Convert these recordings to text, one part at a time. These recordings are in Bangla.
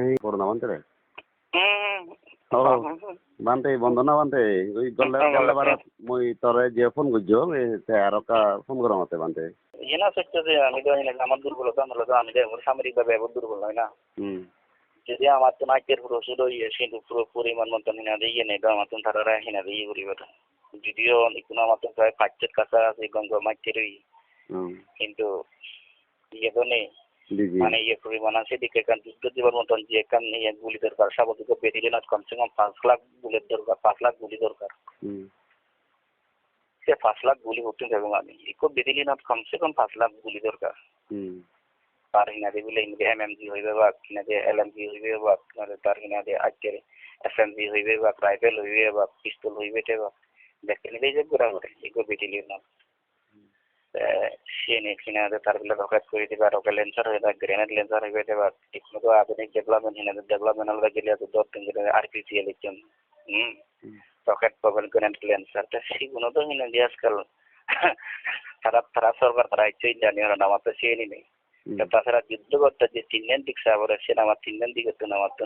এই করোনা বানতে রে Hmm. ও বানতে বন্ধ না বানতে ওই গল্লে গল্লে বারাত মই তরে যে ফোন করছো তে আর কা ফোন করা মতে বানতে Yena sector যে আমি তো এনে আমার দুর্বলতা আমরা তো আমি দেব সামরিকভাবে দুর্বল হয় না যদি আমার তো নাইটের পুরো শুধু কিন্তু পুরো পরিমাণ মতন হিনা দিয়ে নেই তো আমার তো তারা হিনা দিয়ে করিব যদিও কোনো আমার তো প্রায় 5 কাছাকাছি গঙ্গ মাইটেরই কিন্তু ইয়ে তো নেই মানে ইয়ে পরিমাণ আছে দিকে কারণ যুদ্ধ জীবন মতন যে কান ইয়ে গুলি দরকার স্বাভাবিক বেরিয়ে কমসে কম 5 লাখ বুলেট দরকার 5 লাখ গুলি দরকার সে 5 লাখ গুলি করতে থাকবো আমি ইকো বেরিয়ে কমসে কম 5 লাখ গুলি দরকার তার হিনা দিয়ে বলে এমএমজি হইবে বা কিনা দিয়ে এলএমজি হইবে বা তার হিনা দিয়ে আজকের এসএমজি হইবে বা রাইফেল হইবে বা পিস্তল হইবে বা দেখতে নিলেই যে গোড়া করে ইকো বেরিয়ে সে কিনা তার বলে রকেট করে দিবা রকেট লেন্সার হয়ে যাবে গ্রেনেড লেন্সার হয়ে যাবে এগুলো তো আধুনিক ডেভেলপমেন্ট হিনা ডেভেলপমেন্ট হলে গেলে তো 10 দিন আরপিজিএল একজন রকেট পাবেন গ্রেনেড লেন্সার তা সেগুলো তো হিনা দিয়ে আজকাল তারা সরকার তারা ইচ্ছেই জানি ওরা নামার তো সে নেই তাছাড়া যুদ্ধ করতে যে 3 দিন দিক সাবরে সে আমার 3 দিন দিকে তো আমার তো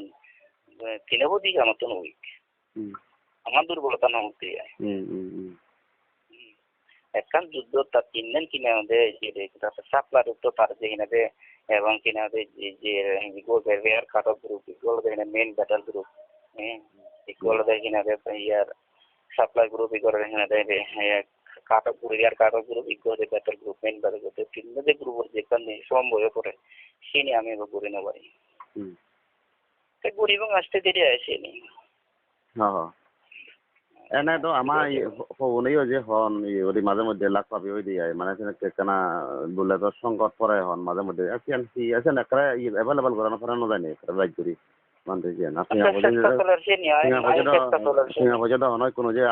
3 দিকে আমার তো উইক আমার দুর্বলতা না হতে এখন যুদ্ধ তার 3 দিন কিনে আমাদের যে সাপ্লার তো তার যে কিনাতে এবং কিনাতে যে গোলবেয়ার কাট অফ গ্রুপ গোলবেয়ার মেইন ব্যাটল গ্রুপ গোলবেয়ার কিনাতে ইয়ার সাপ্লাই গ্রুপ করে কিনাতে cut off group equal battle group main battle group 3 যে গ্রুপ যেখানে সম্ভব করে সে নিয়ে আমি করে নেব পারি গরিব আসতে দেরি আসে নি এনে তো আমার হবনেও যে হন ওই মাঝে মধ্যে লাখ পাবি ওই দিয়ে মানে কেনা বলে তো সংকট পরে হন মাঝে মধ্যে কি আছে না একটা অ্যাভেলেবল করানো ফেরানো যায় না বাইক করি মানতে যে না সিঙ্গা পর্যন্ত নয় কোনো যে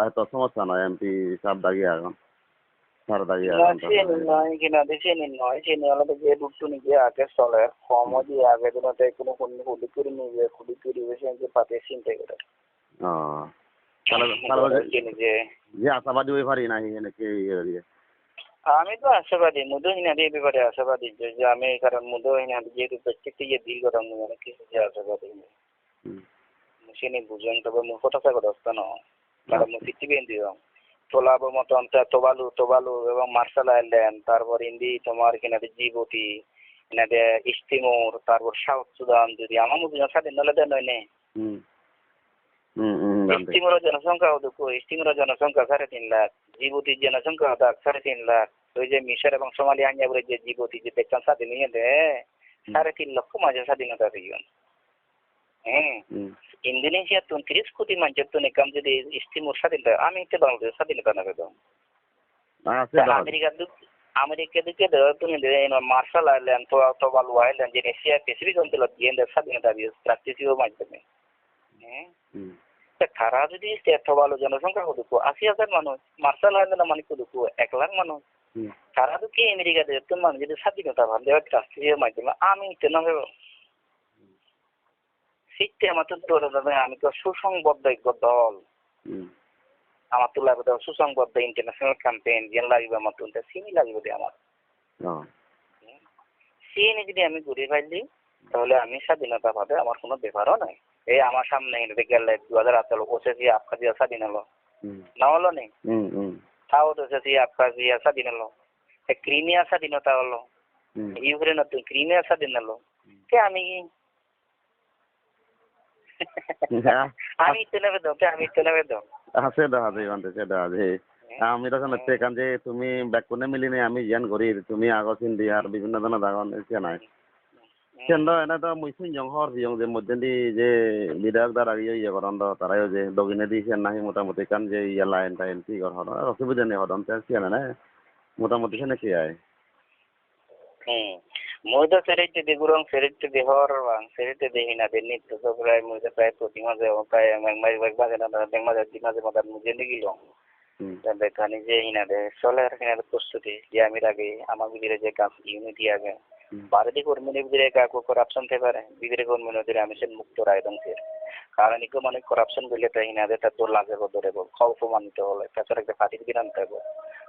এত সমস্যা নয় এমপি সাপ দাগিয়ে এখন সার দাগিয়ে নয় কিনা দেশে নয় সে নিয়ে যে রুটটু নিজে আগে চলে কমও দিয়ে আগে দিনতে কোনো হুলি করে নিয়ে খুলি করে বেশি পাতে চিন্তা করে যে আশাবাদী ওই পারি না নাকি আমি তো আশাবাদী মুদো হিনা দিয়ে ব্যাপারে আশাবাদী যে আমি কারণ মুদো হিনা যেহেতু প্রত্যেকটি যে দিল করাম অনেক কিছু যে আশাবাদী সে বুঝেন তবে মুখ কথা কথা না কারণ পৃথিবী দিও তোলাবো মতন তোবালু এবং মার্শাল আইল্যান্ড তারপর ইন্দি তোমার কিনা জিবুতি এনাদে ইস্তিমোর তারপর সাউথ সুদান যদি আমার মধ্যে স্বাধীন হলে দেন নয় নেই ইস্তিমোর জনসংখ্যা দেখো ইস্তিমোর জনসংখ্যা 3.5 লাখ জিবুতির জনসংখ্যা 3.5 লাখ ওই যে মিশর এবং সোমালিয়া আঞ্জাবরে যে জিবুতি যে দেখতাম স্বাধীন নিয়ে দেয় 3.5 লক্ষ মাঝে স্বাধীনতা দিবেন ইন্দোনেশিয়া 30 কোটি মানুষের তো নেকাম যদি ইস্তিমোর স্বাধীনতা আমি তো বাংলাদেশ স্বাধীনতা নেবে তো আমেরিকা দিকে তুমি মার্শাল আইল্যান্ড তোবালু আইল্যান্ড যে এশিয়া প্যাসিফিক অঞ্চল দিয়ে স্বাধীনতা দিয়ে প্রাকৃতিক মাধ্যমে তারা যদি তোবালু জনসংখ্যা দেখো 80,000 মানুষ মার্শাল আইল্যান্ড মানে দেখো 1 লাখ মানুষ তারা তো কি আমেরিকা দিয়ে তো মানুষ যদি স্বাধীনতা ভাব দেওয়া রাষ্ট্রীয় মাধ্যমে আমি তো না ভেব শিখতে আমার তো আমি তো সুসংবদ্ধ দল আমার তো লাগবে সুসংবদ্ধ ইন্টারন্যাশনাল ক্যাম্পেইন যেন লাগবে আমার তো সিনি লাগবে আমার সিনি যদি আমি ঘুরে পাইলি তাহলে আমি স্বাধীনতা পাবে আমার কোনো ব্যাপারও নাই এই আমার সামনে গেলে 2018 ওসেসি আবখাজিয়া স্বাধীন হলো না হলো নেই সাউথ ওসেসি আবখাজিয়া স্বাধীন হলো ক্রিমিয়া স্বাধীনতা হলো ইউক্রেন ক্রিমিয়া স্বাধীন হলো কে আমি আমি তেলাবে দাও আছে দা আছে বানতে দা আছে আমি তখন কারণ যে তুমি ব্যাক কোনে মিলিনে আমি জ্ঞান করি তুমি আগত হিন্দি আর বিভিন্ন ধরনের দাগন এসে নাই কেন্দ্র এনে তো মুসিন জংহর জং যে মধ্যে যে বিধায়ক দ্বারা ইয়ে করেন তারাও যে দগিনে দিয়েছেন নাহি মোটামুটি কারণ যে ইয়ে লাইন টাইন কি কর অসুবিধা নেই হদন সে না মোটামুটি সেনে কি আয় মই তো সেরেতে দেগুরং সেরেতে দেহর বাং সেরেতে দেহিনা দেনি তো প্রায় মই প্রায় প্রতি মাসে প্রায় বাজে না মাঝে 3 মাসে মাদার মুজে নিগিল দেখানি যে হিনা দে সোলার হিনা প্রস্তুতি যে আমি আগে আমার বিদিরে যে কাজ ইউনিটি আগে বারদি কর্মীদের বিদিরে কাকু করাপশন থেকে পারে বিদিরে কর্মীদের আমি সে মুক্ত রায় দংসের কারণ ইকো মানে করাপশন গেলে তাই হিনা দে তার তোর লাগে ধরে খাও প্রমাণিত হলে তাছাড়া একটা পার্টির বিরান থাকবো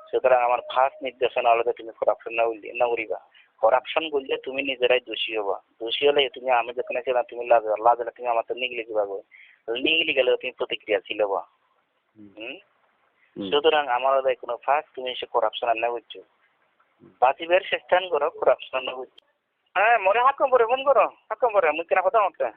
সুতরাং আমার ফার্স্ট নির্দেশনা হলো তুমি করাপশন না উড়িবা করাপশন বললে তুমি নিজেরাই দোষী হবা। দোষী হলে তুমি আমি যেখানে ছিলাম তুমি লাজলে তুমি আমার তো নিগলি দিবা গো। নিগলি গেলে তুমি প্রতিক্রিয়াশীল হবা। সুতরাং আমার কোনো ফাঁক তুমি এসে করাপশন আন্না বুঝছো বাঁচিবার চেষ্টা করো করাপশন আন্না বুঝছো হ্যাঁ মরে হাকম পরে ফোন করো হাকম পরে মুই কেনা কথা মতে